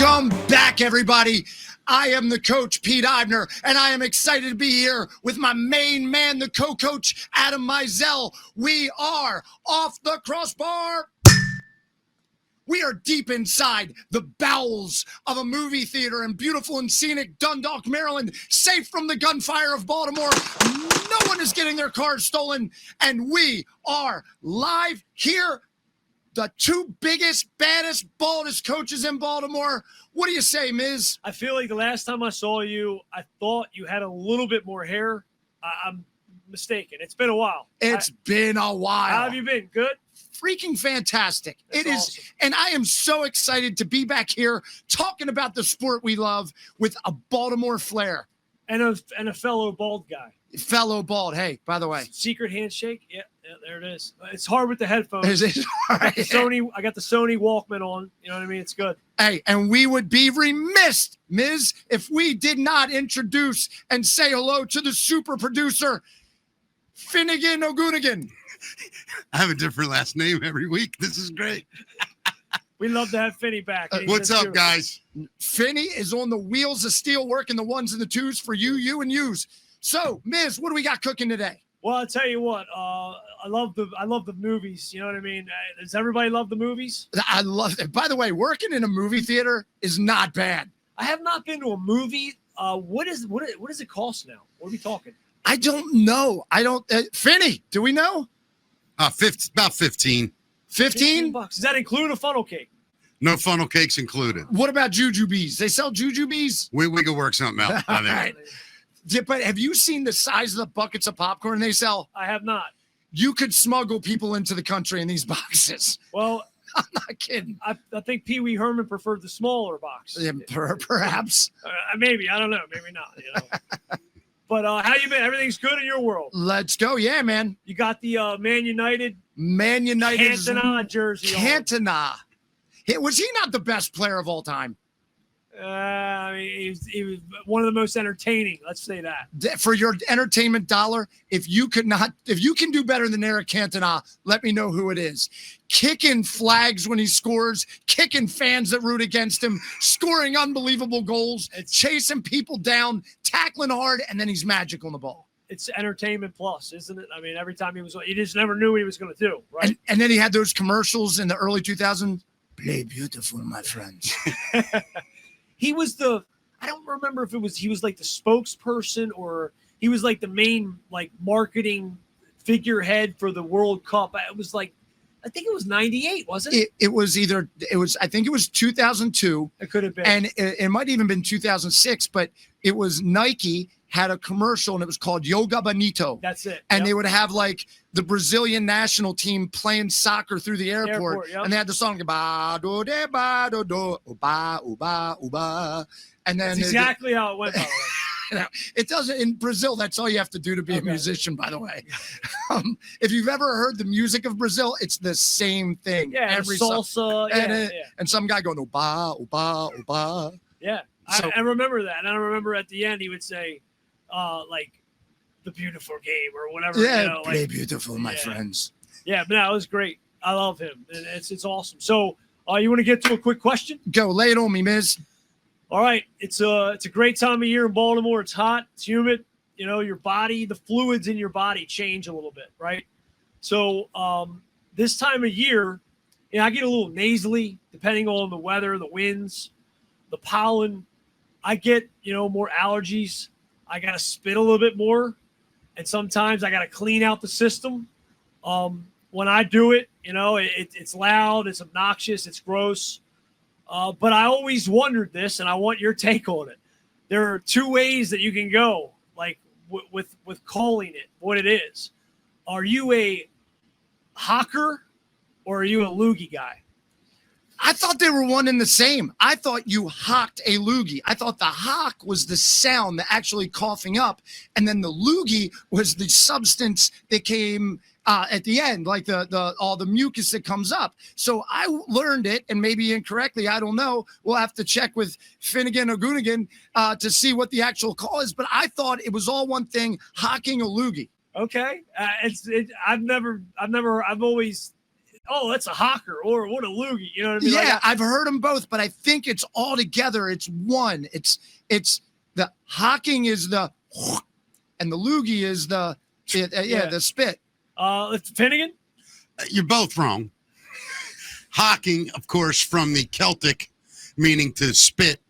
Welcome back, everybody. I am the coach, Pete Eibner, and I am excited to be here with my main man, the co-coach, Adam Mizell. We are off the crossbar. We are deep inside the bowels of a movie theater in beautiful and scenic Dundalk, Maryland, safe from the gunfire of Baltimore. No one is getting their cars stolen, and we are live here. The two biggest, baddest, baldest coaches in Baltimore. What do you say, Miz? I feel like the last time I saw you, I thought you had a little bit more hair. I'm mistaken. It's been a while. It's been a while. How have you been? Good? Freaking fantastic. That's it is awesome. And I am so excited to be back here talking about the sport we love with a Baltimore flair. And a fellow bald guy. Fellow bald. Hey, by the way. Secret handshake. Yeah, there it is. It's hard with the headphones. Is it? I got the Sony Walkman on. You know what I mean? It's good. Hey, and we would be remiss, Miz, if we did not introduce and say hello to the super producer, Finnegan O'Goonigan. I have a different last name every week. This is great. We love to have Finny back. What's up, guys? Finny is on the wheels of steel working the ones and the twos for you, and yous. So, Miz, what do we got cooking today? Well, I'll tell you what. I love the movies. You know what I mean? Does everybody love the movies? I love it. By the way, working in a movie theater is not bad. I have not been to a movie. What does it cost now? What are we talking? I don't know. Finny, do we know? About 15. 15 bucks. Does that include a funnel cake? No funnel cakes included. What about jujubes? They sell jujubes? We could work something out. All right. Yeah, but have you seen the size of the buckets of popcorn they sell? I have not. You could smuggle people into the country in these boxes. Well, I'm not kidding. I think Pee Wee Herman preferred the smaller box. Yeah, perhaps. Maybe. I don't know. Maybe not. You know. But how you been? Everything's good in your world. Let's go. Yeah, man. You got the Man United Cantona jersey. Cantona. Was he not the best player of all time? I mean, he was one of the most entertaining. Let's say that. For your entertainment dollar, if you can do better than Eric Cantona, let me know who it is. Kicking flags when he scores, kicking fans that root against him, scoring unbelievable goals, chasing people down, tackling hard, and then he's magic on the ball. It's entertainment plus, isn't it? I mean, every time you just never knew what he was going to do, right? And then he had those commercials in the early 2000s. Play beautiful, my friends. He was I don't remember if he was like the spokesperson or he was like the main like marketing figurehead for the World Cup. It was like, I think it was 98, wasn't it? I think it was 2002. It could have been. And it might even been 2006, but it was Nike had a commercial and it was called Yoga Bonito. That's it. And they would have like the Brazilian national team playing soccer through the airport. Yep. And they had the song ba do de ba do do uba uba uba. And then that's exactly how it went, by the way. It doesn't in Brazil. That's all you have to do to be a musician, by the way. If you've ever heard the music of Brazil, it's the same thing. Yeah, every salsa. Song. And some guy going uba uba uba. Yeah, so, I remember that. And I remember at the end he would say, like the beautiful game or whatever. Yeah, you know, play beautiful, my friends. Yeah, but no, it was great. I love him. It's awesome. So, you want to get to a quick question? Go, lay it on me, Miz. All right, it's a great time of year in Baltimore. It's hot, it's humid. You know, your body, the fluids in your body change a little bit, right? So this time of year, I get a little nasally depending on the weather, the winds, the pollen. I get, more allergies. I got to spit a little bit more, and sometimes I got to clean out the system. When I do it, it's loud, it's obnoxious, it's gross. But I always wondered this, and I want your take on it. There are two ways that you can go, like with calling it what it is. Are you a hawker or are you a loogie guy? I thought they were one and the same. I thought you hawked a loogie. I thought the hawk was the sound, the actually coughing up, and then the loogie was the substance that came at the end, like the all the mucus that comes up. So I learned it, and maybe incorrectly, I don't know. We'll have to check with Finnegan O'Goonigan to see what the actual call is. But I thought it was all one thing, hawking a loogie. Okay, I've always oh, that's a hawker or what a loogie. You know what I mean? Yeah, I've heard them both, but I think it's all together. It's one. It's the hawking is the, and the loogie is the the spit. Finnegan? You're both wrong. Hawking, of course, from the Celtic, meaning to spit,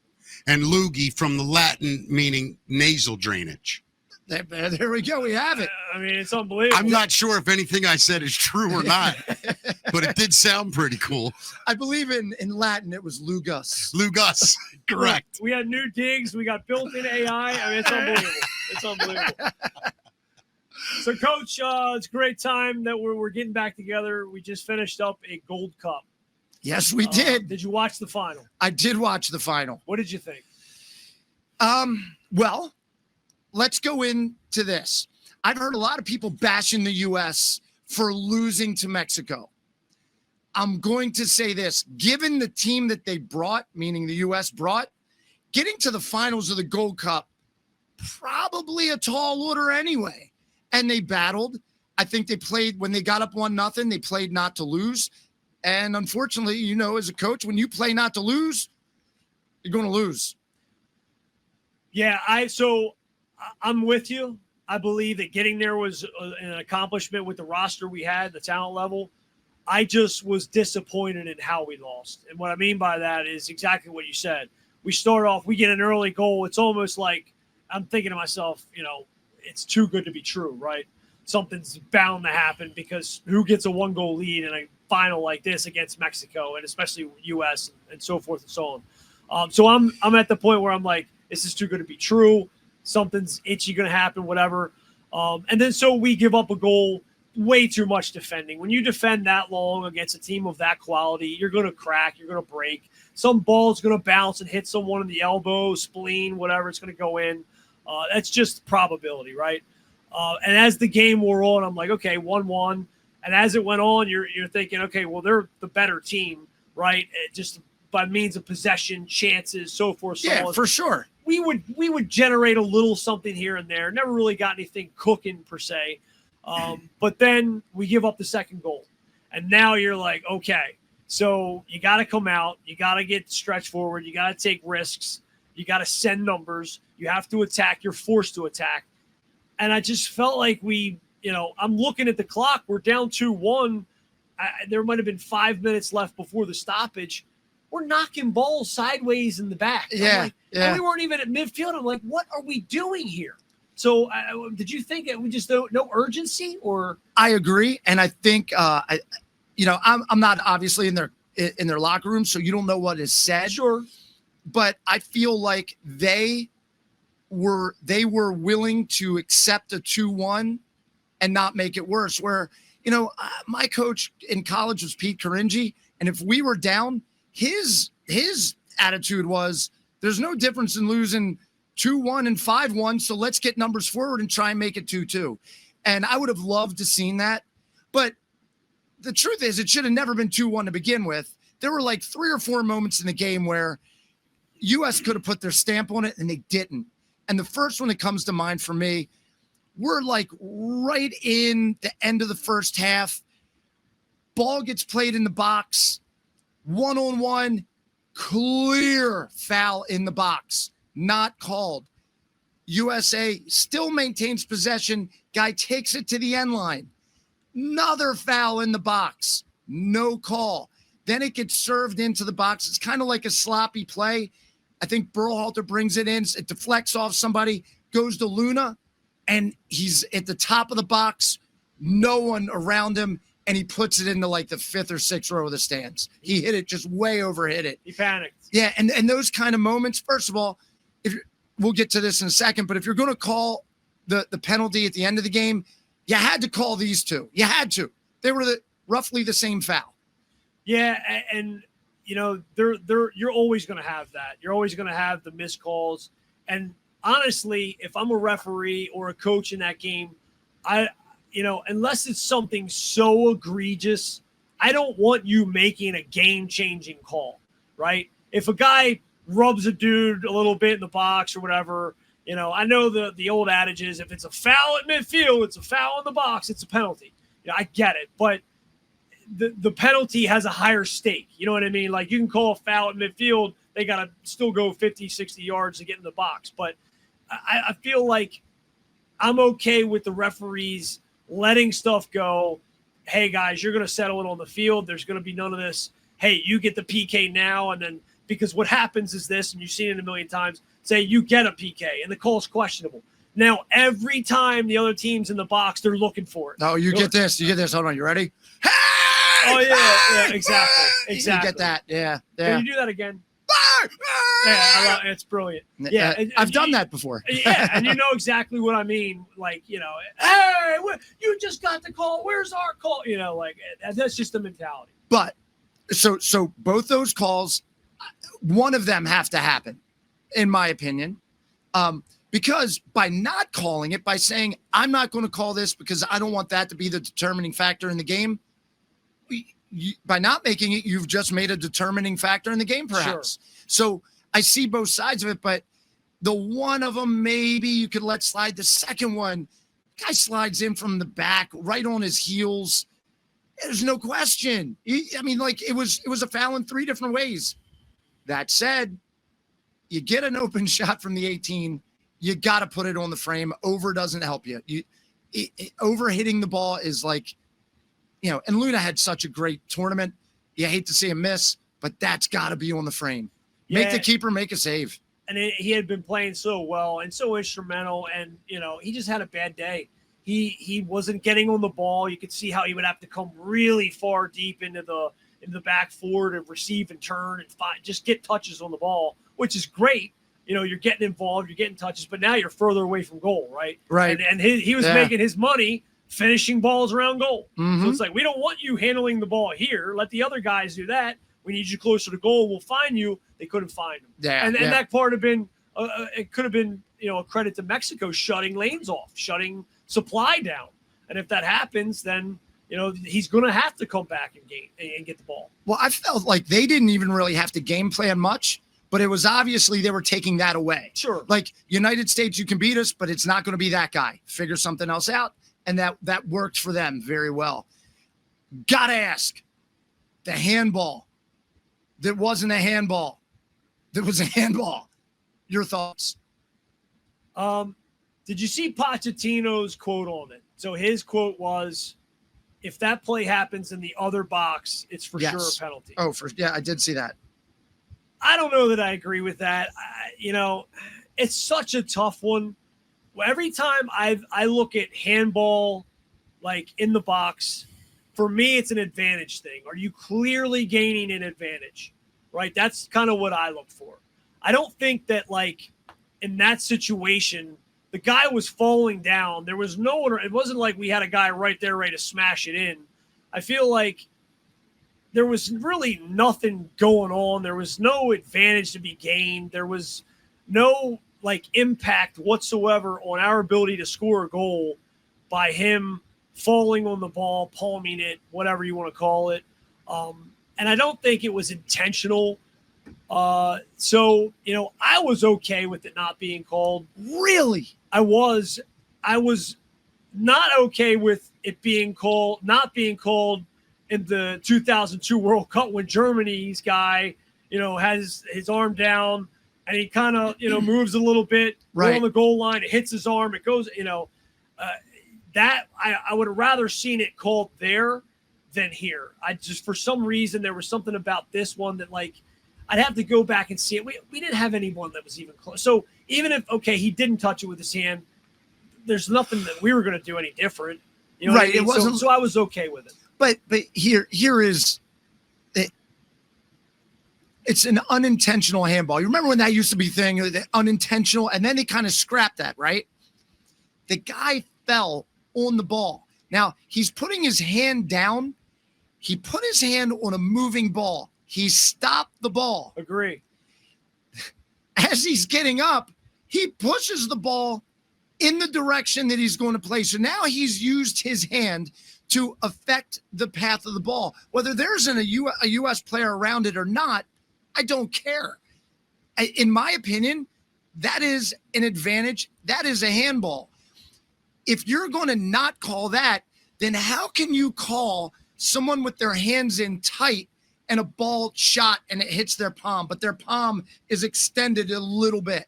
and loogie from the Latin, meaning nasal drainage. There we go. We have it. I mean, it's unbelievable. I'm not sure if anything I said is true or not, but it did sound pretty cool. I believe in Latin it was lugus. Lugus, correct. We had new digs. We got built-in AI. I mean, it's unbelievable. It's unbelievable. So, Coach, it's a great time that we're getting back together. We just finished up a Gold Cup. Yes, we did. Did you watch the final? I did watch the final. What did you think? Well, let's go into this. I've heard a lot of people bashing the U.S. for losing to Mexico. I'm going to say this. Given the team that they brought, meaning the U.S. brought, getting to the finals of the Gold Cup, probably a tall order anyway. And they battled. I think they played, when they got up 1-0, they played not to lose. And unfortunately, you know, as a coach, when you play not to lose, you're going to lose. Yeah, I'm with you. I believe that getting there was an accomplishment with the roster we had, the talent level. I just was disappointed in how we lost. And what I mean by that is exactly what you said. We start off, we get an early goal. It's almost like I'm thinking to myself, you know, it's too good to be true, right? Something's bound to happen because who gets a 1-goal lead in a final like this against Mexico and especially U.S. and so forth and so on. So I'm at the point where I'm like, this is too good to be true. Something's itchy going to happen, whatever. And then so we give up a goal, way too much defending. When you defend that long against a team of that quality, you're going to crack, you're going to break. Some ball's going to bounce and hit someone in the elbow, spleen, whatever. It's going to go in. That's just probability, right? And as the game wore on, I'm like, okay, 1-1. And as it went on, you're thinking, okay, well, they're the better team, right? Just by means of possession, chances, so forth, so on. Yeah, for sure. We would generate a little something here and there. Never really got anything cooking per se. But then we give up the second goal. And now you're like, okay, so you got to come out. You got to get stretched forward. You got to take risks. You got to send numbers. You have to attack. You're forced to attack. And I just felt like I'm looking at the clock. We're down 2-1. There might have been 5 minutes left before the stoppage. We're knocking balls sideways in the back. Yeah. And we weren't even at midfield. I'm like, what are we doing here? So did you think we just no urgency or? I agree. And I think, I'm not obviously in their locker room, so you don't know what is said. Sure. But I feel like they were willing to accept a 2-1 and not make it worse. Where, my coach in college was Pete Caringi, and if we were down, his attitude was, there's no difference in losing 2-1 and 5-1, so let's get numbers forward and try and make it 2-2. And I would have loved to seen that. But the truth is, it should have never been 2-1 to begin with. There were like 3 or 4 moments in the game where U.S. could have put their stamp on it, and they didn't. And the first one that comes to mind for me, we're like right in the end of the first half. Ball gets played in the box. 1-on-1, clear foul in the box. Not called. USA still maintains possession. Guy takes it to the end line. Another foul in the box. No call. Then it gets served into the box. It's kind of like a sloppy play. I think Berhalter brings it in. It deflects off somebody, goes to Luna, and he's at the top of the box. No one around him, and he puts it into like the 5th or 6th row of the stands. He hit it, just way overhit it. He panicked. Yeah, and those kind of moments, first of all, we'll get to this in a second, but if you're going to call the penalty at the end of the game, you had to call these two. You had to. They were roughly the same foul. Yeah, and you're always going to have that. You're always going to have the missed calls. And honestly, if I'm a referee or a coach in that game, unless it's something so egregious, I don't want you making a game-changing call, right? If a guy rubs a dude a little bit in the box or whatever, I know the old adage is if it's a foul at midfield, it's a foul in the box, it's a penalty. I get it. But the penalty has a higher stake. You know what I mean? Like you can call a foul at midfield. They got to still go 50, 60 yards to get in the box. But I feel like I'm okay with the referees letting stuff go. Hey, guys, you're going to settle it on the field. There's going to be none of this. Hey, you get the PK now. And then because what happens is this, and you've seen it a million times, say you get a PK and the call's questionable. Now, every time the other team's in the box, they're looking for it. No, you get this. You get this. Hold on. You ready? Hey! Oh, yeah, exactly. You get that. Yeah. Can you do that again? Yeah, it's brilliant. Yeah, I've done that before. Yeah, and you know exactly what I mean. Like, hey, you just got the call. Where's our call? Like that's just the mentality. But so both those calls, one of them have to happen, in my opinion, because by not calling it, by saying I'm not going to call this because I don't want that to be the determining factor in the game. By not making it, you've just made a determining factor in the game, perhaps. Sure. So I see both sides of it, but the one of them maybe you could let slide. The second one, guy slides in from the back, right on his heels. There's no question. It was a foul in 3 different ways. That said, you get an open shot from the 18, you got to put it on the frame. Over doesn't help you. Over hitting the ball is like, and Luna had such a great tournament. You hate to see him miss, but that's got to be on the frame. Make the keeper make a save. And he had been playing so well and so instrumental, and he just had a bad day. He wasn't getting on the ball. You could see how he would have to come really far deep into the back forward and receive and turn and just get touches on the ball, which is great. You're getting involved, you're getting touches, but now you're further away from goal, right? Right. And he was making his money finishing balls around goal. Mm-hmm. So it's like, we don't want you handling the ball here. Let the other guys do that. We need you closer to goal. We'll find you. They couldn't find him. Yeah, and that part have been, it could have been, a credit to Mexico shutting lanes off, shutting supply down. And if that happens, then, he's going to have to come back and get the ball. Well, I felt like they didn't even really have to game plan much, but it was obviously they were taking that away. Sure. Like United States, you can beat us, but it's not going to be that guy. Figure something else out. And that worked for them very well. Gotta ask, the handball that wasn't a handball, that was a handball. Your thoughts? Did you see Pochettino's quote on it? So his quote was, if that play happens in the other box, it's for sure a penalty. Oh, I did see that. I don't know that I agree with that. It's such a tough one. Every time I look at handball, like in the box, for me, it's an advantage thing. Are you clearly gaining an advantage, right? That's kind of what I look for. I don't think that, like, in that situation, the guy was falling down. There was no one. It wasn't like we had a guy right there ready to smash it in. I feel like there was really nothing going on. There was no advantage to be gained. There was no impact whatsoever on our ability to score a goal by him falling on the ball, palming it, whatever you want to call it. And I don't think it was intentional. So, I was okay with it not being called. Really? I was not okay with it not being called in the 2002 World Cup when Germany's guy, has his arm down, and he kind of, moves a little bit right on the goal line. It hits his arm. It goes, that I would have rather seen it called there than here. I just, for some reason, there was something about this one that, I'd have to go back and see it. We didn't have anyone that was even close. So even if, he didn't touch it with his hand, there's nothing that we were going to do any different. Right. What I mean? It wasn't. So I was okay with it. But here is it. It's an unintentional handball. You remember when that used to be thing, the unintentional, and then they kind of scrapped that, right? The guy fell on the ball. Now he's putting his hand down. He put his hand on a moving ball. He stopped the ball. Agree. As he's getting up, he pushes the ball in the direction that he's going to play. So now he's used his hand to affect the path of the ball. Whether there's a U.S. player around it or not, I don't care. In my opinion, that is an advantage. That is a handball. If you're going to not call that, then how can you call someone with their hands in tight and a ball shot and it hits their palm, but their palm is extended a little bit.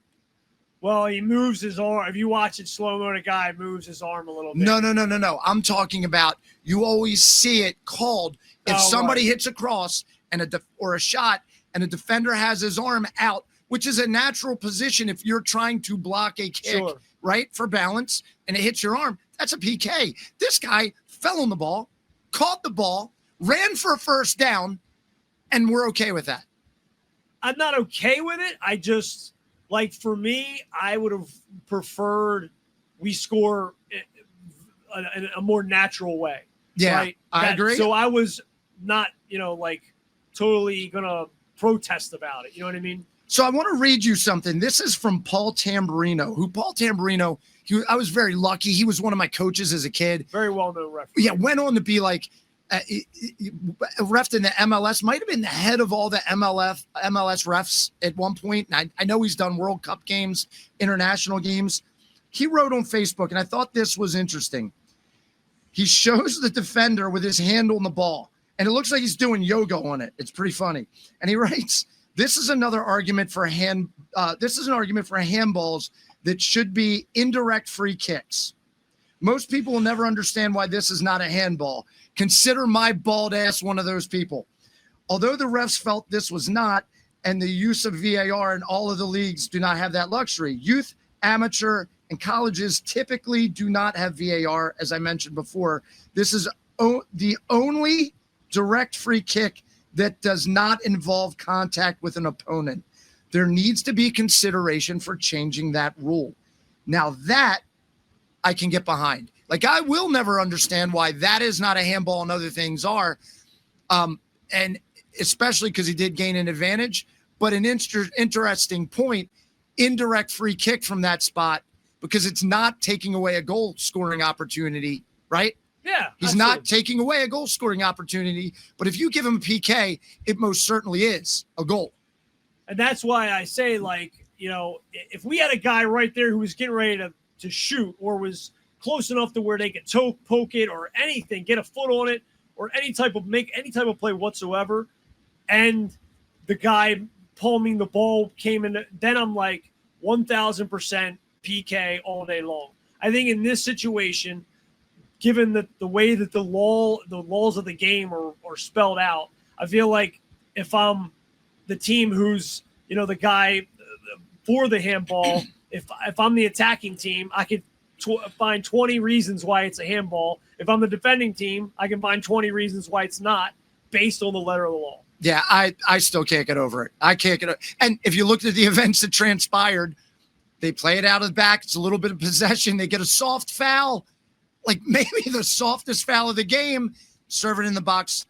Well, he moves his arm. If you watch it slow-mo, the guy moves his arm a little bit. No. I'm talking about you always see it called if somebody hits a cross and or a shot and a defender has his arm out, which is a natural position if you're trying to block a kick, right, for balance, and it hits your arm. That's a PK. This guy fell on the ball, caught the ball, ran for a first down, and we're okay with that. I'm not okay with it. I just... Like, for me, I would have preferred we score in a more natural way. Yeah, right? I agree. So I was not, totally going to protest about it. You know what I mean? So I want to read you something. This is from Paul Tamburino, I was very lucky. He was one of my coaches as a kid. Very well-known referee. Yeah, went on to be like ref in the MLS, might have been the head of all the MLS refs at one point. And I know he's done World Cup games, international games. He wrote on Facebook, and I thought this was interesting. He shows the defender with his hand on the ball, and it looks like he's doing yoga on it. It's pretty funny. And he writes, this is an argument for handballs that should be indirect free kicks. Most people will never understand why this is not a handball. Consider my bald ass one of those people. Although the refs felt this was not, and the use of VAR in all of the leagues do not have that luxury. Youth, amateur, and colleges typically do not have VAR, as I mentioned before. This is the only direct free kick that does not involve contact with an opponent. There needs to be consideration for changing that rule. Now that I can get behind. Like, I will never understand why that is not a handball and other things are. And especially because he did gain an advantage. But an interesting point, indirect free kick from that spot, because it's not taking away a goal scoring opportunity, right? Yeah. He's absolutely. not taking away a goal scoring opportunity. But if you give him a PK, it most certainly is a goal. And that's why I say, if we had a guy right there who was getting ready to shoot or was close enough to where they could poke it or anything, get a foot on it, or make any type of play whatsoever, and the guy palming the ball came in, then I'm like 1,000% PK all day long. I think in this situation, given the way that the laws of the game are spelled out, I feel like if I'm the team who's the guy for the handball, if I'm the attacking team, I could find 20 reasons why it's a handball. If I'm the defending team, I can find 20 reasons why it's not, based on the letter of the law. Yeah, I still can't get over it. I can't get it. And if you looked at the events that transpired, they play it out of the back. It's a little bit of possession. They get a soft foul, like maybe the softest foul of the game, serve it in the box,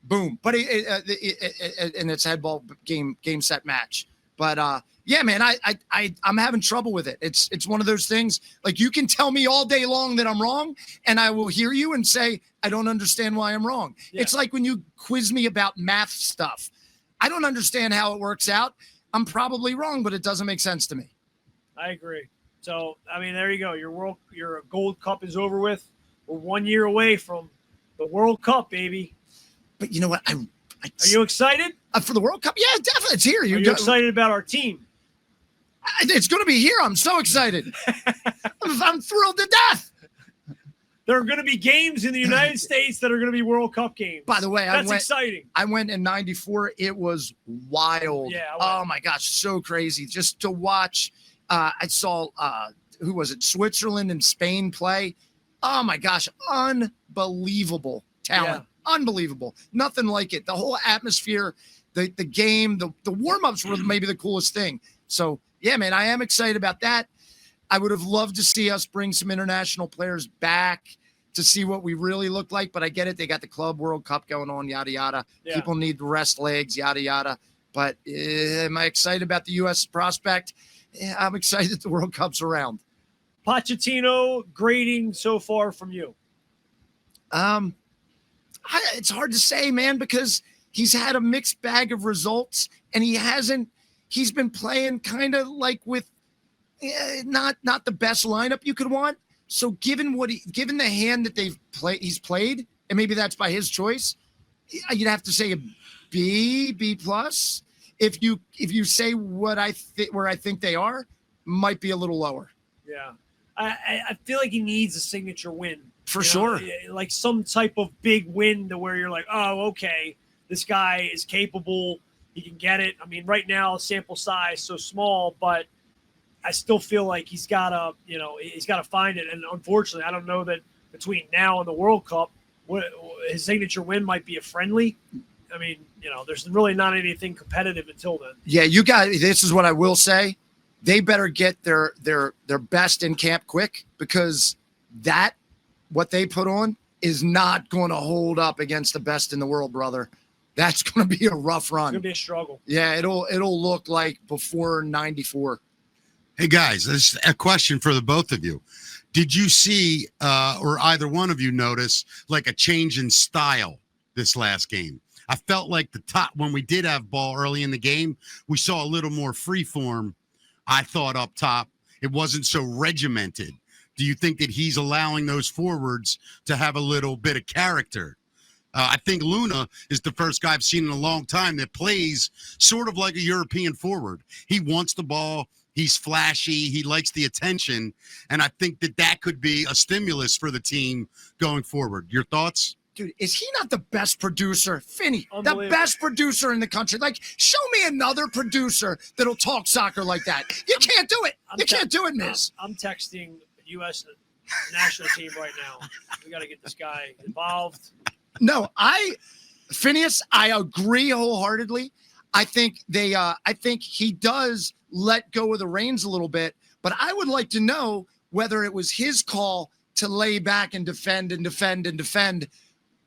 boom. But and it's headball game set match. But yeah, man, I'm having trouble with it. It's one of those things, like, you can tell me all day long that I'm wrong, and I will hear you and say, I don't understand why I'm wrong. Yeah. It's like when you quiz me about math stuff. I don't understand how it works out. I'm probably wrong, but it doesn't make sense to me. I agree. So, I mean, there you go. Your Gold Cup is over with. We're 1 year away from the World Cup, baby. But you know what? Are you excited? For the World Cup? Yeah, definitely. It's here. Are you excited about our team? It's going to be here. I'm so excited. I'm thrilled to death. There are going to be games in the United States that are going to be World Cup games. By the way, that's exciting. I went in '94. It was wild. Yeah. Oh my gosh, so crazy just to watch. I saw who was it? Switzerland and Spain play. Oh my gosh, unbelievable talent. Yeah. Unbelievable. Nothing like it. The whole atmosphere, the game, the warm-ups were maybe the coolest thing. So yeah, man, I am excited about that. I would have loved to see us bring some international players back to see what we really look like, but I get it. They got the Club World Cup going on, yada, yada. Yeah. People need to rest legs, yada, yada. But am I excited about the U.S. prospect? Yeah, I'm excited that the World Cup's around. Pochettino grading so far from you? It's hard to say, man, because he's had a mixed bag of results, and he's been playing kind of like with not the best lineup you could want. So given the hand that he's played and maybe that's by his choice, you'd have to say a B plus. If you say what where I think they are, might be a little lower. Yeah. I feel like he needs a signature win. For sure. Like some type of big win to where you're like, oh, okay, this guy is capable. He can get it. I mean, right now, sample size so small, but I still feel like he's got to find it. And unfortunately, I don't know that between now and the World Cup, his signature win might be a friendly. I mean, there's really not anything competitive until then. Yeah, this is what I will say. They better get their best in camp quick, because what they put on is not going to hold up against the best in the world, brother. That's going to be a rough run. It's going to be a struggle. Yeah, it'll look like before 94. Hey, guys, this is a question for the both of you. Did you see, or either one of you notice, like a change in style this last game? I felt like when we did have ball early in the game, we saw a little more free form. I thought up top, it wasn't so regimented. Do you think that he's allowing those forwards to have a little bit of character? I think Luna is the first guy I've seen in a long time that plays sort of like a European forward. He wants the ball. He's flashy. He likes the attention. And I think that could be a stimulus for the team going forward. Your thoughts? Dude, is he not the best producer? Finney, the best producer in the country. Like, show me another producer that'll talk soccer like that. You can't do it. You can't do it, miss. I'm texting the U.S. national team right now. We got to get this guy involved. No, Phineas, I agree wholeheartedly. I think he does let go of the reins a little bit, but I would like to know whether it was his call to lay back and defend,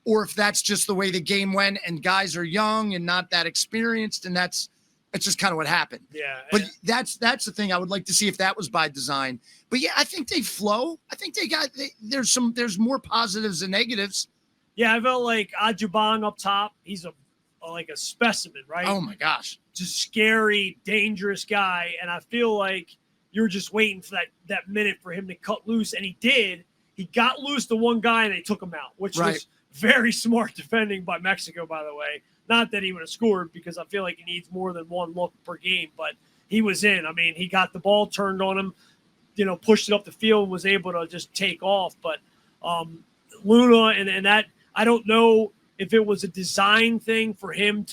or if that's just the way the game went and guys are young and not that experienced, and it's just kind of what happened. Yeah. But that's the thing. I would like to see if that was by design. But yeah, I think they flow. I think there's more positives than negatives. Yeah, I felt like Adjubang up top. He's like a specimen, right? Oh my gosh. Just scary, dangerous guy. And I feel like you're just waiting for that minute for him to cut loose. And he did. He got loose to one guy and they took him out, which was very smart defending by Mexico, by the way. Not that he would have scored, because I feel like he needs more than one look per game, but he was in. I mean, he got the ball turned on him, pushed it up the field, was able to just take off. But Luna and that, I don't know if it was a design thing for him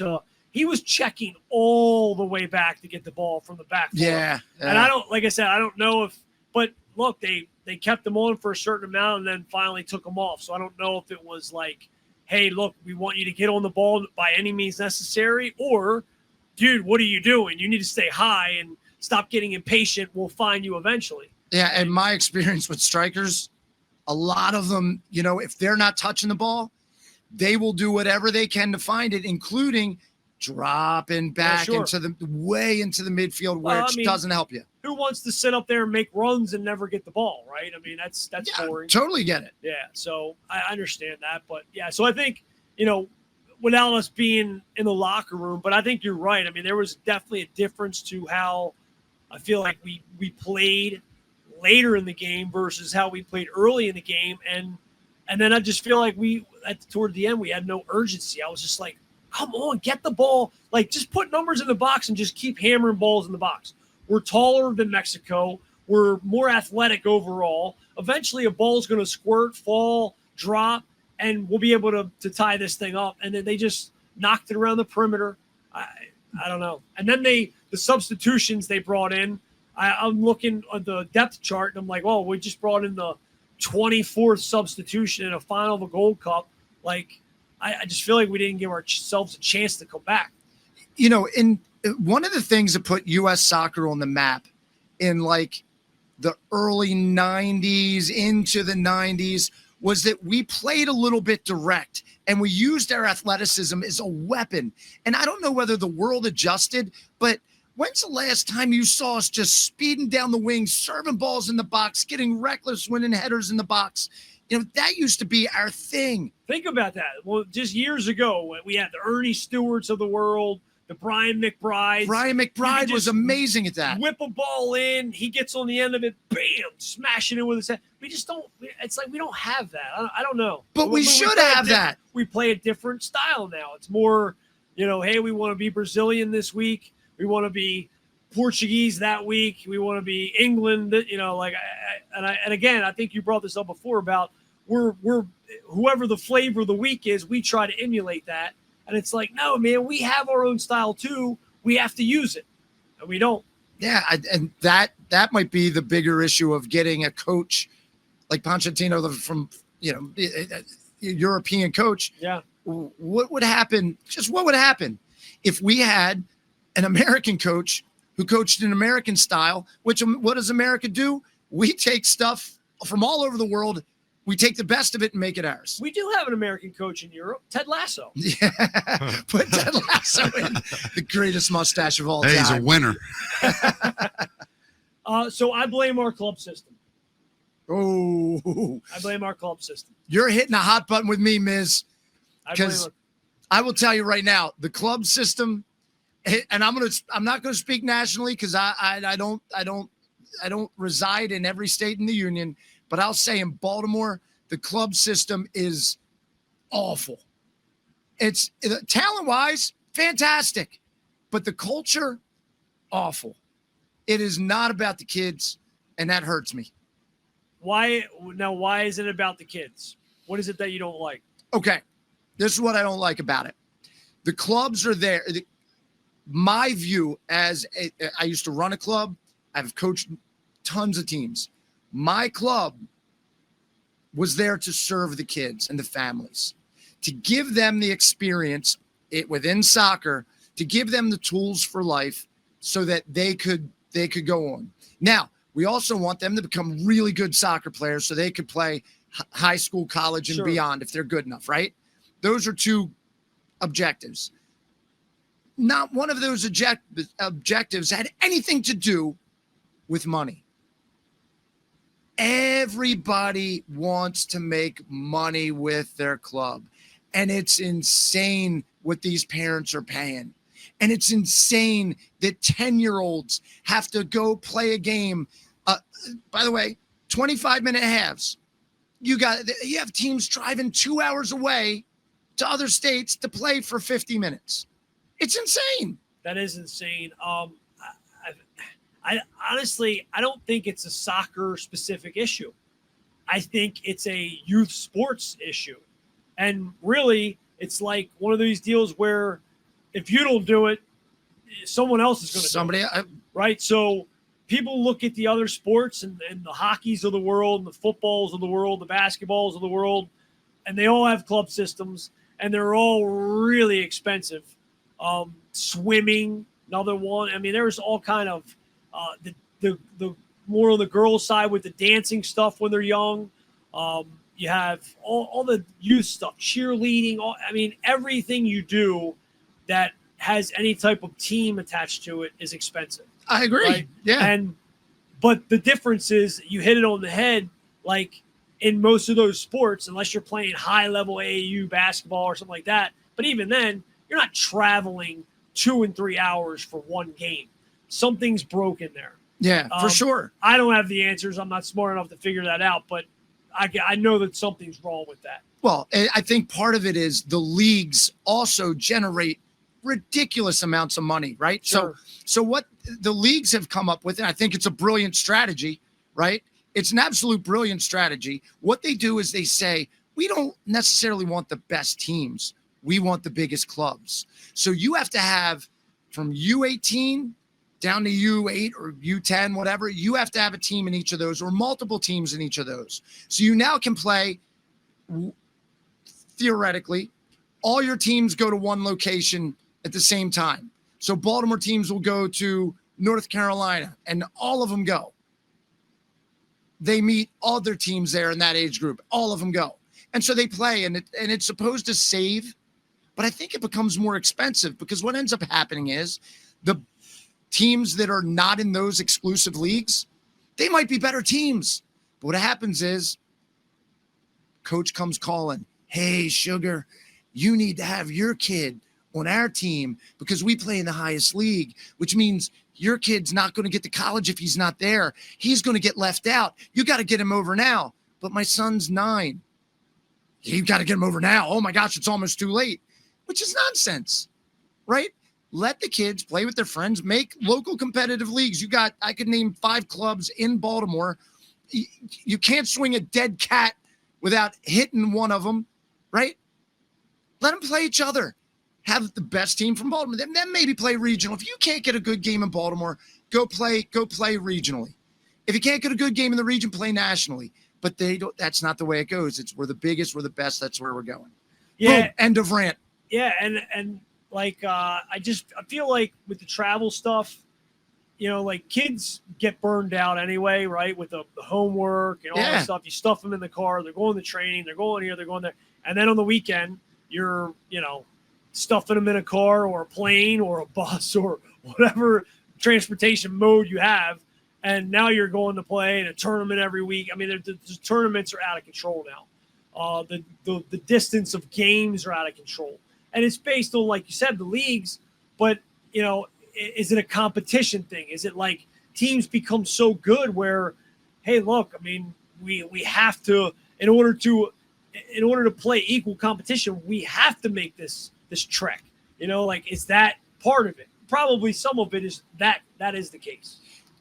he was checking all the way back to get the ball from the back. Yeah. And I don't know but look, they kept him on for a certain amount and then finally took him off. So I don't know if it was like, hey, look, we want you to get on the ball by any means necessary, or, dude, what are you doing? You need to stay high and stop getting impatient. We'll find you eventually. Yeah, and my experience with strikers, a lot of them, if they're not touching the ball, they will do whatever they can to find it, including dropping back into the midfield, which doesn't help you. Who wants to sit up there and make runs and never get the ball, right? I mean, that's boring. Totally get it. Yeah, so I understand that. But, yeah, so I think, without us being in the locker room, but I think you're right. I mean, there was definitely a difference to how I feel like we played later in the game versus how we played early in the game. And then I just feel like toward the end, we had no urgency. I was just like, come on, get the ball. Like, just put numbers in the box and just keep hammering balls in the box. We're taller than Mexico. We're more athletic overall. Eventually, a ball's going to squirt, fall, drop, and we'll be able to tie this thing up. And then they just knocked it around the perimeter. I don't know. And then the substitutions they brought in, I'm looking at the depth chart, and I'm like, oh, we just brought in the 24th substitution in a final of a Gold Cup. Like, I just feel like we didn't give ourselves a chance to come back. In one of the things that put U.S. soccer on the map in like the early 90s into the 90s was that we played a little bit direct and we used our athleticism as a weapon. And I don't know whether the world adjusted, but when's the last time you saw us just speeding down the wings, serving balls in the box, getting reckless, winning headers in the box? That used to be our thing. Think about that. Well, just years ago, we had the Ernie Stewarts of the world, the Brian McBride. Brian McBride was amazing at that. Whip a ball in, he gets on the end of it, bam, smashing it with his head. We just don't. It's like we don't have that. I don't know. But we should have that. We play a different style now. It's more, hey, we want to be Brazilian this week. We want to be Portuguese that week. We want to be England. And again, I think you brought this up before about we're whoever the flavor of the week is, we try to emulate that. And it's like, no, man, we have our own style too. We have to use it, and we don't. Yeah, and that might be the bigger issue of getting a coach like Pochettino from European coach. Yeah, what would happen? Just what would happen if we had an American coach who coached an American style? Which what does America do? We take stuff from all over the world. We take the best of it and make it ours. We do have an American coach in Europe, Ted Lasso. Yeah, put Ted Lasso in. The greatest mustache of all time. He's a winner. So I blame our club system. Oh, I blame our club system. You're hitting a hot button with me, Miz. Because I will tell you right now, the club system, and I'm not going to speak nationally because I don't reside in every state in the union. But I'll say in Baltimore, the club system is awful. It's talent-wise, fantastic. But the culture, awful. It is not about the kids, and that hurts me. Why is it about the kids? What is it that you don't like? Okay, this is what I don't like about it. The clubs are there. My view I used to run a club. I've coached tons of teams. My club was there to serve the kids and the families, to give them the experience within soccer, to give them the tools for life so that they could go on. Now, we also want them to become really good soccer players so they could play high school, college, and beyond if they're good enough, right? Those are two objectives. Not one of those objectives had anything to do with money. Everybody wants to make money with their club. And it's insane what these parents are paying. And it's insane that 10-year-olds have to go play a game. By the way, 25-minute halves. You have teams driving 2 hours away to other states to play for 50 minutes. It's insane. That is insane. I honestly, I don't think it's a soccer specific issue. I think it's a youth sports issue. And really, it's like one of these deals where if you don't do it, someone else is going to do it. Right? So people look at the other sports and the hockeys of the world, and the footballs of the world, the basketballs of the world, and they all have club systems, and they're all really expensive. Swimming, another one. I mean, there's all kind of the more on the girls' side with the dancing stuff when they're young. You have all the youth stuff, cheerleading. Everything you do that has any type of team attached to it is expensive. I agree. Right? Yeah. But the difference is you hit it on the head. Like in most of those sports, unless you're playing high-level AAU basketball or something like that, but even then, you're not traveling 2 and 3 hours for one game. Something's broken there. Yeah, for sure. I don't have the answers. I'm not smart enough to figure that out, but I know that something's wrong with that. Well, I think part of it is the leagues also generate ridiculous amounts of money, right? Sure. So what the leagues have come up with, and I think it's a brilliant strategy, right? It's an absolute brilliant strategy. What they do is they say, we don't necessarily want the best teams. We want the biggest clubs. So you have to have from U18 down to U8 or U10, whatever, you have to have a team in each of those or multiple teams in each of those. So you now can play, theoretically, all your teams go to one location at the same time. So Baltimore teams will go to North Carolina and all of them go. They meet all their teams there in that age group. All of them go. And so they play and it's supposed to save, but I think it becomes more expensive because what ends up happening is the teams that are not in those exclusive leagues, they might be better teams. But what happens is coach comes calling, hey, Sugar, you need to have your kid on our team because we play in the highest league, which means your kid's not going to get to college if he's not there. He's going to get left out. You got to get him over now. But my son's 9. You got to get him over now. Oh my gosh, it's almost too late, which is nonsense, right? Let the kids play with their friends, make local competitive leagues. I could name 5 clubs in Baltimore. You can't swing a dead cat without hitting one of them, right? Let them play each other. Have the best team from Baltimore. Then maybe play regional. If you can't get a good game in Baltimore, go play regionally. If you can't get a good game in the region, play nationally. But that's not the way it goes. We're the biggest, we're the best. That's where we're going. Yeah. Boom, end of rant. Yeah, and like I feel like with the travel stuff, like kids get burned out anyway, right? With the homework and all that stuff. You stuff them in the car, they're going to training, they're going here, they're going there. And then on the weekend, you're, stuffing them in a car or a plane or a bus or whatever transportation mode you have. And now you're going to play in a tournament every week. I mean, the tournaments are out of control now. The distance of games are out of control. And it's based on, like you said, the leagues. But, is it a competition thing? Is it like teams become so good where, hey, look, I mean, we have to, in order to play equal competition, we have to make this trek. Is that part of it? Probably some of it is that is the case.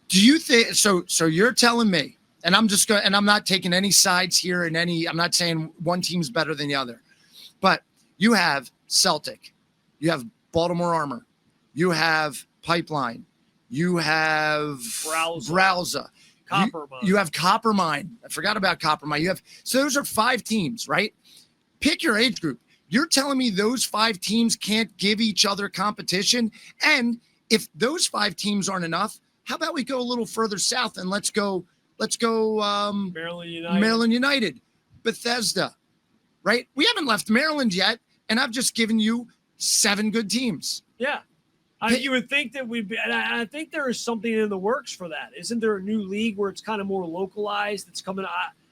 Do you think so you're telling me, and I'm not taking any sides here I'm not saying one team's better than the other, but you have Celtic, you have Baltimore Armor, you have Pipeline, you have Browza. Coppermine. You have Coppermine. I forgot about Coppermine. So those are 5 teams, right? Pick your age group. You're telling me those 5 teams can't give each other competition? And if those 5 teams aren't enough, how about we go a little further south and let's go Maryland United, Bethesda, right? We haven't left Maryland yet, and I've just given you 7 good teams. Yeah. You would think that and I think there is something in the works for that. Isn't there a new league where it's kind of more localized that's coming?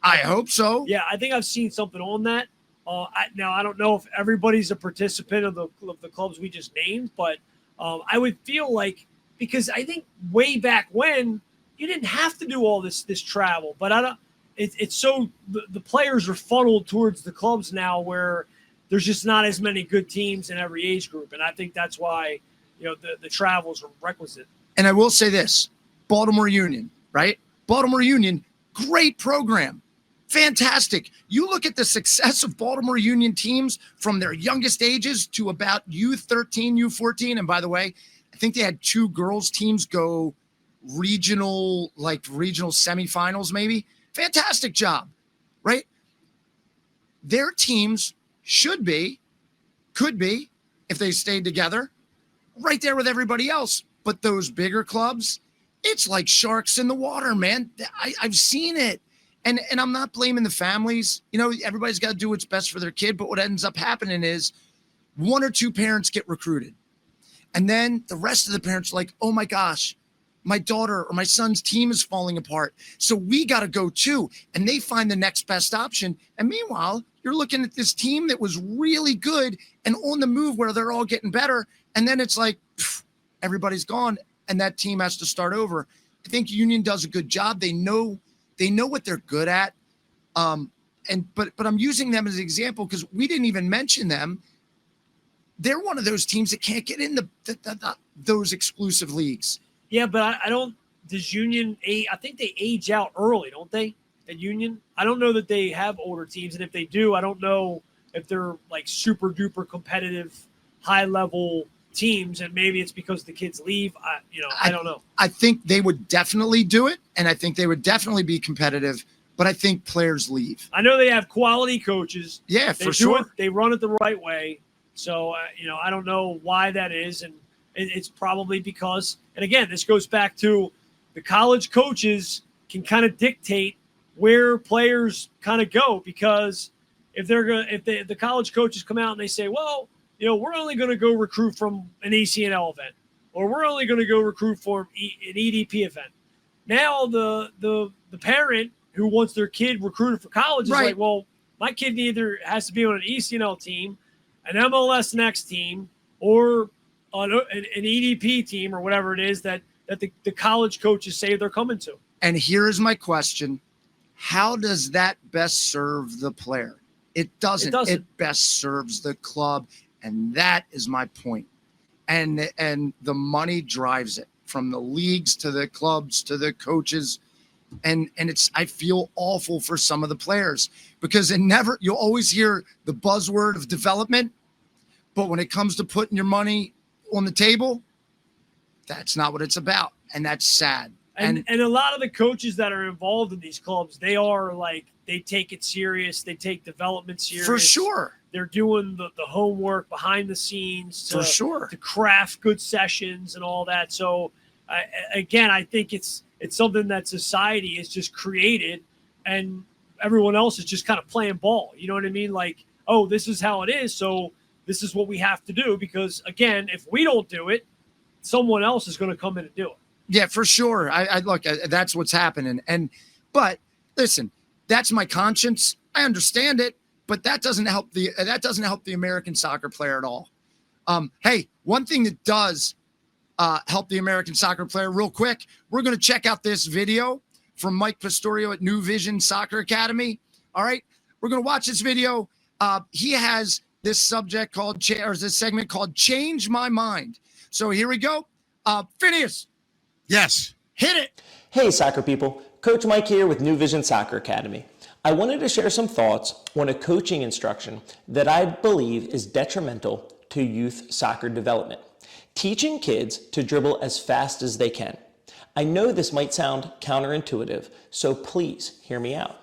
I hope so. Yeah, I think I've seen something on that. Now, I don't know if everybody's a participant of the clubs we just named, but I would feel like, because I think way back when you didn't have to do all this travel, but it's so the players are funneled towards the clubs now where there's just not as many good teams in every age group. And I think that's why, the travels are requisite. And I will say this, Baltimore Union, right? Baltimore Union, great program. Fantastic. You look at the success of Baltimore Union teams from their youngest ages to about U13, U14. And by the way, I think they had 2 girls teams go regional semifinals, maybe. Fantastic job, right? Their teams could be, if they stayed together, right there with everybody else. But those bigger clubs, it's like sharks in the water, man. I've seen it. And I'm not blaming the families. Everybody's got to do what's best for their kid. But what ends up happening is 1 or 2 parents get recruited. And then the rest of the parents are like, oh my gosh, my daughter or my son's team is falling apart. So we got to go too. And they find the next best option. And meanwhile, you're looking at this team that was really good and on the move where they're all getting better. And then it's like, everybody's gone. And that team has to start over. I think Union does a good job. They know what they're good at. But I'm using them as an example because we didn't even mention them. They're one of those teams that can't get in those exclusive leagues. Yeah, but I don't. Does Union age? I think they age out early, don't they? At Union, I don't know that they have older teams, and if they do, I don't know if they're like super duper competitive, high level teams, and maybe it's because the kids leave. I don't know. I think they would definitely do it, and I think they would definitely be competitive. But I think players leave. I know they have quality coaches. Yeah, for sure. They run it the right way. So, I don't know why that is. And it's probably because, and again, this goes back to the college coaches can kind of dictate where players kind of go, because if the college coaches come out and they say, well, we're only going to go recruit from an ECNL event, or we're only going to go recruit for an EDP event. Now the parent who wants their kid recruited for college is like, well, my kid either has to be on an ECNL team, an MLS Next team, or an EDP team or whatever it is that the college coaches say they're coming to. And here is my question. How does that best serve the player? It doesn't. It best serves the club. And that is my point. And the money drives it, from the leagues to the clubs to the coaches. And I feel awful for some of the players, because you'll always hear the buzzword of development, but when it comes to putting your money on the table, that's not what it's about. And that's sad. And a lot of the coaches that are involved in these clubs, they take it serious. They take development serious. For sure. They're doing the homework behind the scenes to craft good sessions and all that. So I think it's something that society has just created, and everyone else is just kind of playing ball. You know what I mean? Like, oh, this is how it is, so this is what we have to do, because, again, if we don't do it, someone else is going to come in and do it. Yeah, for sure. I look, that's what's happening. But listen, that's my conscience. I understand it, but that doesn't help the American soccer player at all. Hey, one thing that does help the American soccer player real quick, we're going to check out this video from Mike Pistorio at New Vision Soccer Academy. All right, we're going to watch this video. He has this segment called Change My Mind. So here we go. Phineas. Yes. Hit it. Hey, soccer people. Coach Mike here with New Vision Soccer Academy. I wanted to share some thoughts on a coaching instruction that I believe is detrimental to youth soccer development. Teaching kids to dribble as fast as they can. I know this might sound counterintuitive, so please hear me out.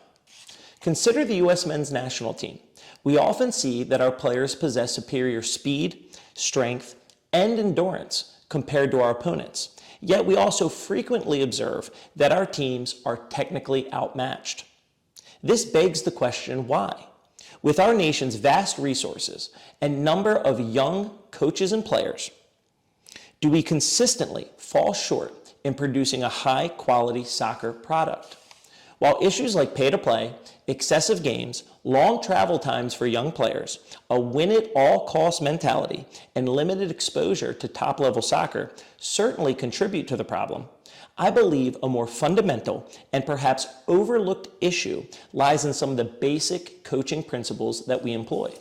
Consider the U.S. men's national team. We often see that our players possess superior speed, strength, and endurance compared to our opponents. Yet we also frequently observe that our teams are technically outmatched. This begs the question, why? With our nation's vast resources and number of young coaches and players, do we consistently fall short in producing a high-quality soccer product? While issues like pay-to-play, excessive games, long travel times for young players, a win-at-all-cost mentality, and limited exposure to top-level soccer certainly contribute to the problem, I believe a more fundamental and perhaps overlooked issue lies in some of the basic coaching principles that we employ.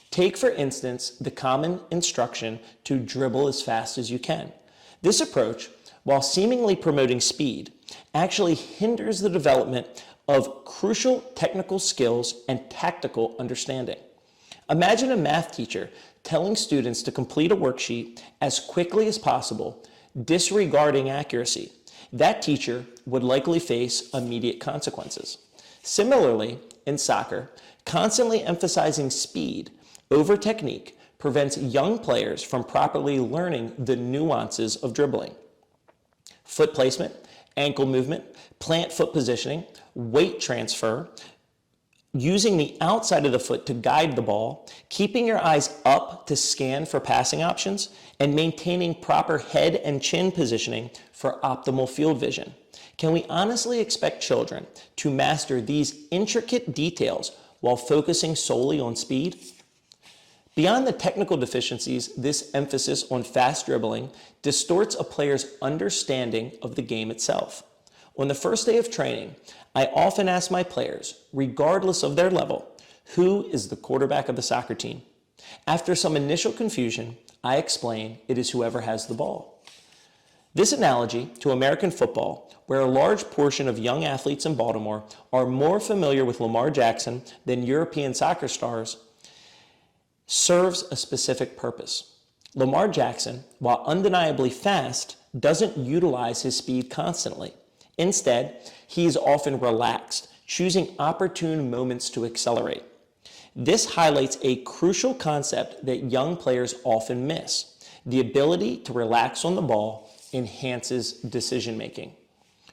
Take, for instance, the common instruction to dribble as fast as you can. This approach, while seemingly promoting speed, actually hinders the development of crucial technical skills and tactical understanding. Imagine a math teacher telling students to complete a worksheet as quickly as possible, disregarding accuracy. That teacher would likely face immediate consequences. Similarly, in soccer, constantly emphasizing speed over technique prevents young players from properly learning the nuances of dribbling. Foot placement, ankle movement, plant foot positioning, weight transfer, using the outside of the foot to guide the ball, keeping your eyes up to scan for passing options, and maintaining proper head and chin positioning for optimal field vision. Can we honestly expect children to master these intricate details while focusing solely on speed? Beyond the technical deficiencies, this emphasis on fast dribbling distorts a player's understanding of the game itself. On the first day of training, I often ask my players, regardless of their level, who is the quarterback of the soccer team? After some initial confusion, I explain it is whoever has the ball. This analogy to American football, where a large portion of young athletes in Baltimore are more familiar with Lamar Jackson than European soccer stars, serves a specific purpose. Lamar Jackson, while undeniably fast, doesn't utilize his speed constantly. Instead, he is often relaxed, choosing opportune moments to accelerate. This highlights a crucial concept that young players often miss. The ability to relax on the ball enhances decision-making.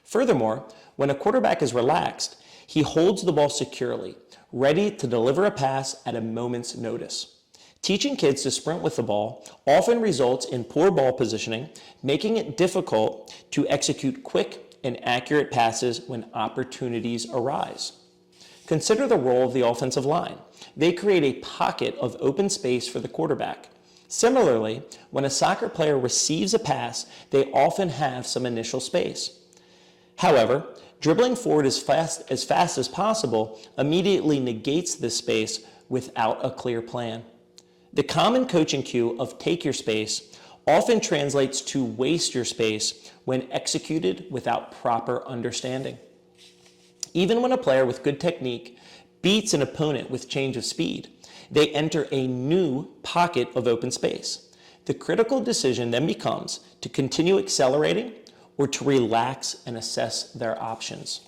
Furthermore, when a quarterback is relaxed, he holds the ball securely, ready to deliver a pass at a moment's notice. Teaching kids to sprint with the ball often results in poor ball positioning, making it difficult to execute quick and accurate passes when opportunities arise. Consider the role of the offensive line. They create a pocket of open space for the quarterback. Similarly, when a soccer player receives a pass, they often have some initial space. However, dribbling forward as fast as possible immediately negates this space without a clear plan. The common coaching cue of take your space often translates to waste your space when executed without proper understanding. Even when a player with good technique beats an opponent with change of speed, they enter a new pocket of open space. The critical decision then becomes to continue accelerating or to relax and assess their options.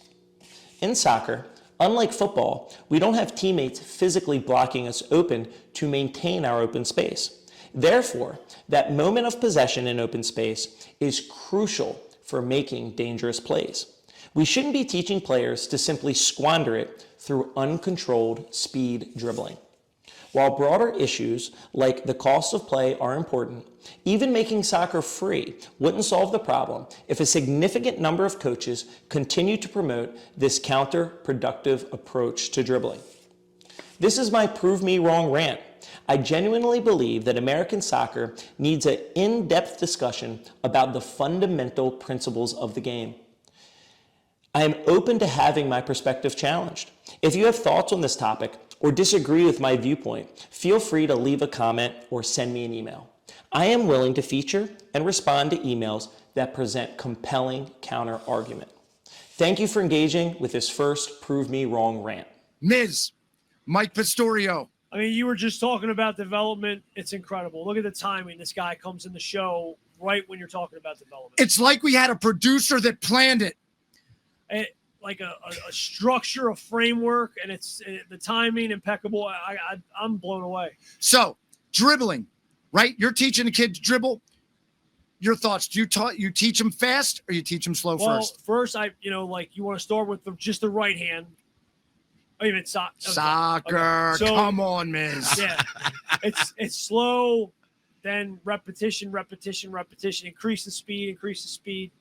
In soccer, unlike football, we don't have teammates physically blocking us open to maintain our open space. Therefore, that moment of possession in open space is crucial for making dangerous plays. We shouldn't be teaching players to simply squander it through uncontrolled speed dribbling. While broader issues like the cost of play are important, even making soccer free wouldn't solve the problem if a significant number of coaches continue to promote this counterproductive approach to dribbling. This is my prove me wrong rant. I genuinely believe that American soccer needs an in-depth discussion about the fundamental principles of the game. I am open to having my perspective challenged. If you have thoughts on this topic or disagree with my viewpoint, feel free to leave a comment or send me an email. I am willing to feature and respond to emails that present compelling counter-argument. Thank you for engaging with this first Prove Me Wrong rant. Ms. Mike Pistorio. I mean, you were just talking about development. It's incredible. Look at the timing. This guy comes in the show right when you're talking about development. It's like we had a producer that planned it. Like a structure, a framework, and it's the timing impeccable. I'm blown away. So, dribbling, right? You're teaching a kid to dribble. Your thoughts? Do you teach them fast or you teach them slow first? First, you want to start with just the right hand. Oh, you mean soccer? Okay. So, come on, Miz. Yeah, it's slow, then repetition. Increase the speed.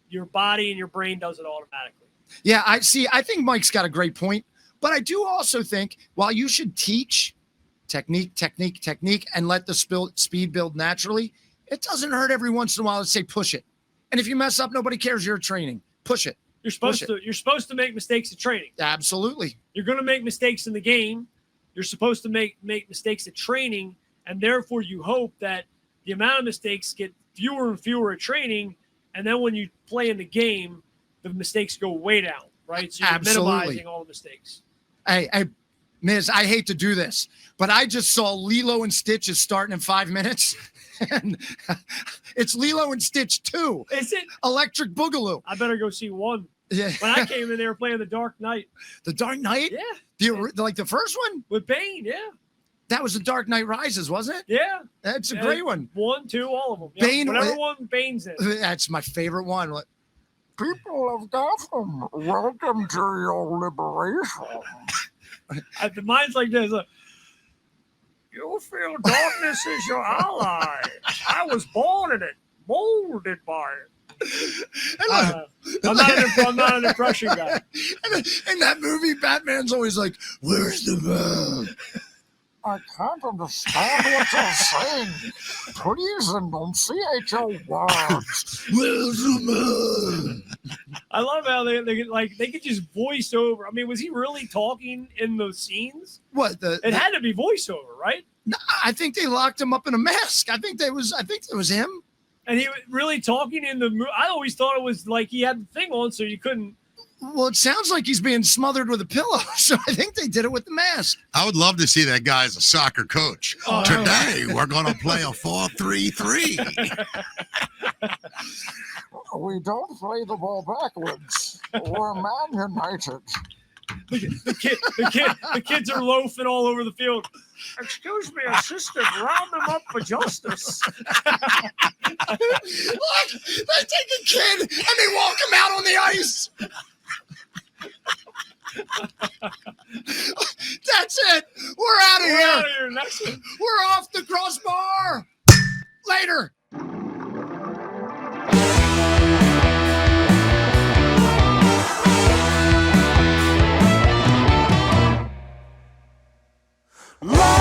Your body and your brain does it automatically. Yeah, I think Mike's got a great point, but I do also think while you should teach technique, and let the speed build naturally, it doesn't hurt every once in a while to say push it. And if you mess up, nobody cares. You're training. Push it. You're supposed to make mistakes at training. Absolutely. You're going to make mistakes in the game. You're supposed to make mistakes at training, and therefore you hope that the amount of mistakes get fewer and fewer at training. And then when you play in the game, the mistakes go way down, right? So you're minimizing all the mistakes. Hey, Miz, I hate to do this, but I just saw Lilo and Stitch is starting in 5 minutes. And it's Lilo and Stitch 2. Is it? Electric Boogaloo. I better go see 1. Yeah. When I came in, they were playing The Dark Knight. The Dark Knight? Yeah. Like the first one? With Bane, yeah. That was The Dark Knight Rises, wasn't it? Yeah. That's a great one. 1, 2, all of them. Bane, whatever one Bane's in. That's my favorite one. People of Gotham, welcome to your liberation. Mine's like this. You feel darkness is your ally. I was born in it, molded by it. I'm not an impression guy. In that movie, Batman's always like, "Where's the man?" I can't understand what you're saying. Please enunciate your words. Where's the man? I love how they could just voice over. I mean, was he really talking in those scenes? What it had to be voiceover, right? No, I think they locked him up in a mask. I think it was him. And he was really talking in the movie. I always thought it was like he had the thing on, so you couldn't. Well, it sounds like he's being smothered with a pillow, so I think they did it with the mask. I would love to see that guy as a soccer coach. Today, we're going to play a 4-3-3. We don't play the ball backwards. We're Man United. The kids are loafing all over the field. Excuse me, assistant, round them up for justice. Look, they take a kid and they walk him out on the ice. That's it. We're out of here. Next one. We're off the crossbar. Later. Love